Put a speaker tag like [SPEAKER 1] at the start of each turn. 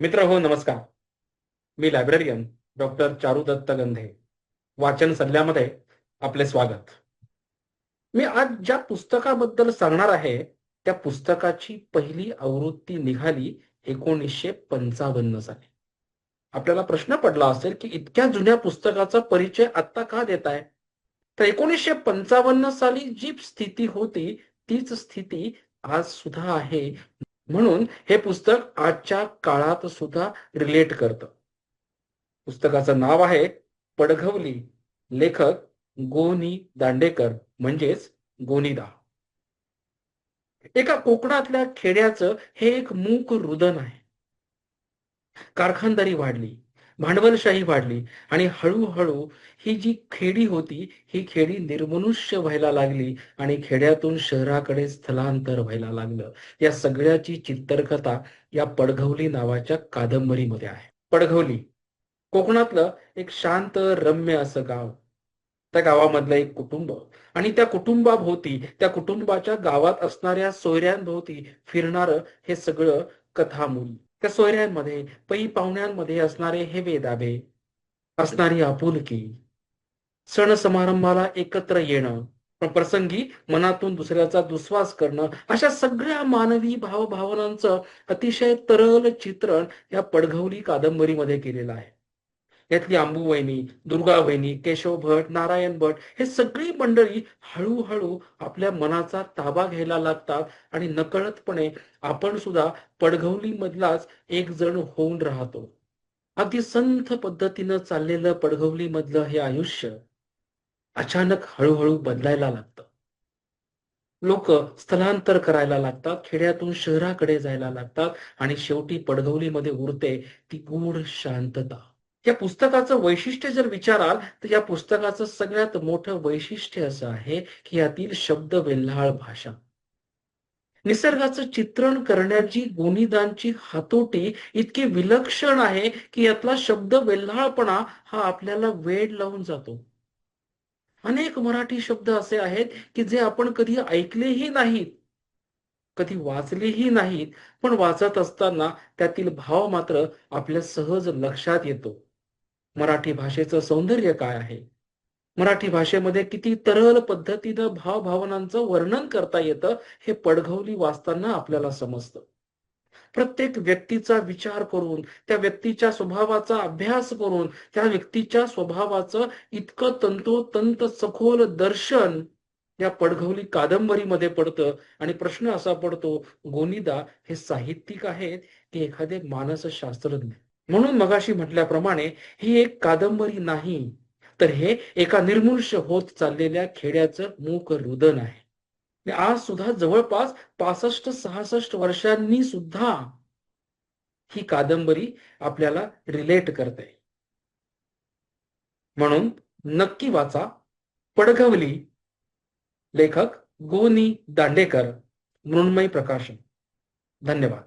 [SPEAKER 1] मित्र हो, नमस्कार. मी लायब्ररियन डॉक्टर चारुदत्त गंधे. वाचन सल्ल्यामध्ये आपले स्वागत. मी आज ज्या पुस्तकाबद्दल सांगणार आहे त्या पुस्तकाची पहिली आवृत्ती निघाली 1955 साली. आपल्याला प्रश्न पडला असेल की इतक्या जुन्या पुस्तकाचा परिचय आता का देताय? तर 1955 साली जी स्थिती होती तीच स्थिती आज सुद्धा आहे. म्हणून हे पुस्तक आजच्या काळात सुद्धा रिलेट करतं. पुस्तकाचं नाव आहे पडघवली. लेखक गो. नि. दांडेकर म्हणजेच गोनीदा. एका कोकणातल्या खेड्याचं हे एक मूक रुदन आहे. कारखानदारी वाढली, भांडवलशाही वाढली आणि हळूहळू ही जी खेडी होती ही खेडी निर्मनुष्य व्हायला लागली आणि खेड्यातून शहराकडे स्थलांतर व्हायला लागलं. या सगळ्याची चित्रकथा या पडघवली नावाच्या कादंबरीमध्ये आहे. पडघवली कोकणातलं एक शांत रम्य असं गाव. त्या गावामधलं एक कुटुंब आणि त्या कुटुंबाभोवती, त्या कुटुंबाच्या गावात असणाऱ्या सोयऱ्यांभोवती फिरणारं हे सगळं कथामूल. त्या सोयऱ्यांमध्ये, पै पाहुण्यांमध्ये असणारे हेवे दाबे, असणारी आपुलकी, सण समारंभाला एकत्र येणं, पण प्रसंगी मनातून दुसऱ्याचा दुस्वास करणं, अशा सगळ्या मानवी भावभावनांचं अतिशय तरल चित्रण या पडघवली कादंबरीमध्ये केलेलं आहे. यातली अंबुवहिनी, दुर्गावहिनी, केशव भट, नारायण भट हे सगळी मंडळी हळूहळू आपल्या मनाचा ताबा घ्यायला लागतात आणि नकळतपणे आपण सुद्धा पडघवली मधलाच एक जण होऊन राहतो. अगदी संथ पद्धतीनं चाललेलं पडघवली मधलं हे आयुष्य अचानक हळूहळू बदलायला लागतं. लोक स्थलांतर करायला लागतात, खेड्यातून शहराकडे जायला लागतात आणि शेवटी पडघवलीमध्ये उरते ती गूढ शांतता. या पुस्तकाचं वैशिष्ट्य जर विचाराल तर या पुस्तकाचं सगळ्यात मोठं वैशिष्ट्य असं आहे की यातील शब्द वेल्हाळ भाषा, निसर्गाचं चित्रण करण्याची गोनीदांची हातोटी इतकी विलक्षण आहे की यातला शब्द वेल्हाळपणा हा आपल्याला वेड लावून जातो. अनेक मराठी शब्द असे आहेत की जे आपण कधी ऐकलेही नाहीत, कधी वाचलेही नाहीत, पण वाचत असताना त्यातील भाव मात्र आपल्या सहज लक्षात येतो. मराठी भाषेचं सौंदर्य काय आहे? मराठी भाषेमध्ये किती तरल पद्धतीनं भावभावनांचं वर्णन करता येतं हे पडघवली वाचताना आपल्याला समजतं. प्रत्येक व्यक्तीचा विचार करून, त्या व्यक्तीच्या स्वभावाचा अभ्यास करून, त्या व्यक्तीच्या स्वभावाचं इतकं तंतोतंत सखोल दर्शन या पडघवली कादंबरीमध्ये पडतं आणि प्रश्न असा पडतो, गोनीदा हे साहित्यिक आहेत की एखादे मानसशास्त्रज्ञ? म्हणून मगाशी म्हटल्याप्रमाणे ही एक कादंबरी नाही, तर हे एका निर्मूलश होत चाललेल्या खेड्याचं मूक रुदन आहे. आणि आज सुद्धा जवळपास 65-66 वर्षांनी सुद्धा ही कादंबरी आपल्याला रिलेट करते. म्हणून नक्की वाचा पडघवली. लेखक गो. नि. दांडेकर, मृण्मयी प्रकाशन. धन्यवाद.